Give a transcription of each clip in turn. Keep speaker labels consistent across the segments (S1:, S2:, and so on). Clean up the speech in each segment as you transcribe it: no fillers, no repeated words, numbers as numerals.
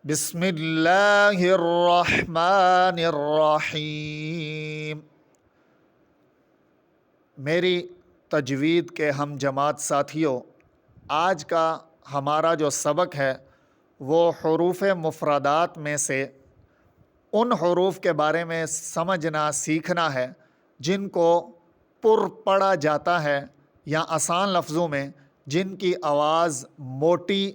S1: بسم اللہ الرحمن الرحیم۔ میری تجوید کے ہم جماعت ساتھیوں، آج کا ہمارا جو سبق ہے وہ حروف مفردات میں سے ان حروف کے بارے میں سمجھنا سیکھنا ہے جن کو پر پڑھا جاتا ہے یا آسان لفظوں میں جن کی آواز موٹی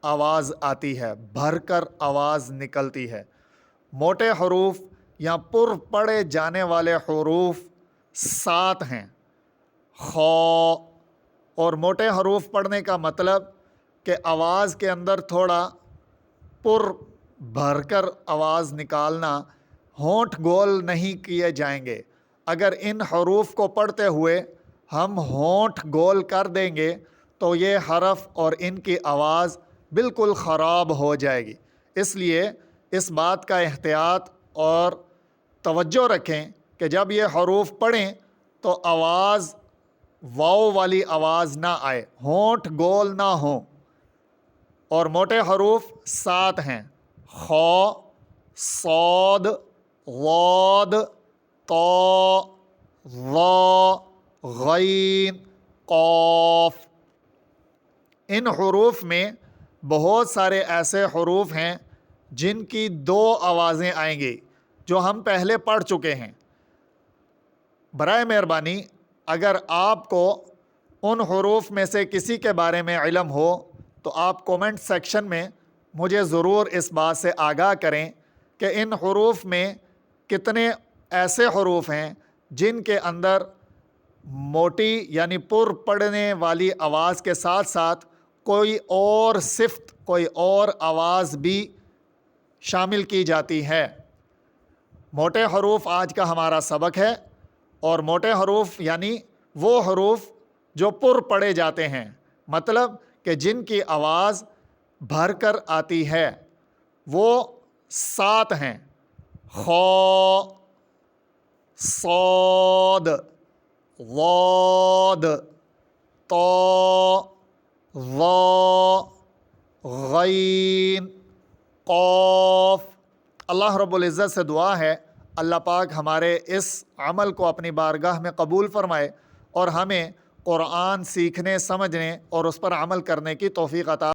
S1: آواز آتی ہے، بھر کر آواز نکلتی ہے۔ موٹے حروف یا پر پڑھے جانے والے حروف 7 ہیں۔ خ اور موٹے حروف پڑھنے کا مطلب کہ آواز کے اندر تھوڑا پر بھر کر آواز نکالنا، ہونٹ گول نہیں کیے جائیں گے۔ اگر ان حروف کو پڑھتے ہوئے ہم ہونٹ گول کر دیں گے تو یہ حرف اور ان کی آواز بالکل خراب ہو جائے گی۔ اس لیے اس بات کا احتیاط اور توجہ رکھیں کہ جب یہ حروف پڑھیں تو آواز واو والی آواز نہ آئے، ہونٹ گول نہ ہوں۔ اور موٹے حروف 7 ہیں: خ، صاد، ضاد، طا، ظا، غین، قاف۔ ان حروف میں بہت سارے ایسے حروف ہیں جن کی 2 آوازیں آئیں گی جو ہم پہلے پڑھ چکے ہیں۔ برائے مہربانی اگر آپ کو ان حروف میں سے کسی کے بارے میں علم ہو تو آپ کومنٹ سیکشن میں مجھے ضرور اس بات سے آگاہ کریں کہ ان حروف میں کتنے ایسے حروف ہیں جن کے اندر موٹی یعنی پر پڑھنے والی آواز کے ساتھ ساتھ کوئی اور صفت، کوئی اور آواز بھی شامل کی جاتی ہے۔ موٹے حروف آج کا ہمارا سبق ہے، اور موٹے حروف یعنی وہ حروف جو پر پڑھے جاتے ہیں، مطلب کہ جن کی آواز بھر کر آتی ہے، وہ 7 ہیں: خ، صاد، ضاد، طا، ظا، غین، قاف۔ اللہ رب العزت سے دعا ہے اللہ پاک ہمارے اس عمل کو اپنی بارگاہ میں قبول فرمائے اور ہمیں قرآن سیکھنے، سمجھنے اور اس پر عمل کرنے کی توفیق عطا